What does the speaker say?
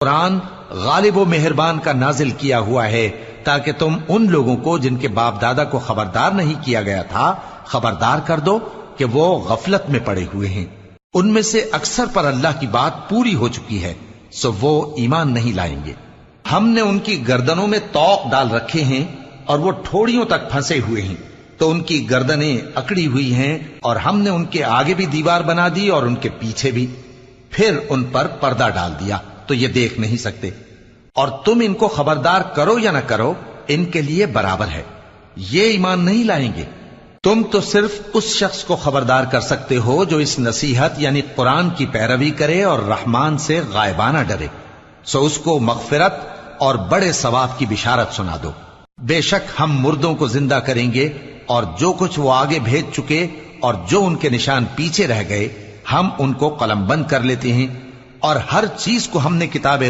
قرآن غالب و مہربان کا نازل کیا ہوا ہے تاکہ تم ان لوگوں کو جن کے باپ دادا کو خبردار نہیں کیا گیا تھا خبردار کر دو کہ وہ غفلت میں پڑے ہوئے ہیں۔ ان میں سے اکثر پر اللہ کی بات پوری ہو چکی ہے، سو وہ ایمان نہیں لائیں گے۔ ہم نے ان کی گردنوں میں طوق ڈال رکھے ہیں اور وہ ٹھوڑیوں تک پھنسے ہوئے ہیں، تو ان کی گردنیں اکڑی ہوئی ہیں، اور ہم نے ان کے آگے بھی دیوار بنا دی اور ان کے پیچھے بھی، پھر ان پر پردہ ڈال دیا تو یہ دیکھ نہیں سکتے۔ اور تم ان کو خبردار کرو یا نہ کرو، ان کے لیے برابر ہے، یہ ایمان نہیں لائیں گے۔ تم تو صرف اس شخص کو خبردار کر سکتے ہو جو اس نصیحت یعنی قرآن کی پیروی کرے اور رحمان سے غائبانہ ڈرے، سو اس کو مغفرت اور بڑے ثواب کی بشارت سنا دو۔ بے شک ہم مردوں کو زندہ کریں گے، اور جو کچھ وہ آگے بھیج چکے اور جو ان کے نشان پیچھے رہ گئے ہم ان کو قلم بند کر لیتے ہیں، اور ہر چیز کو ہم نے کتاب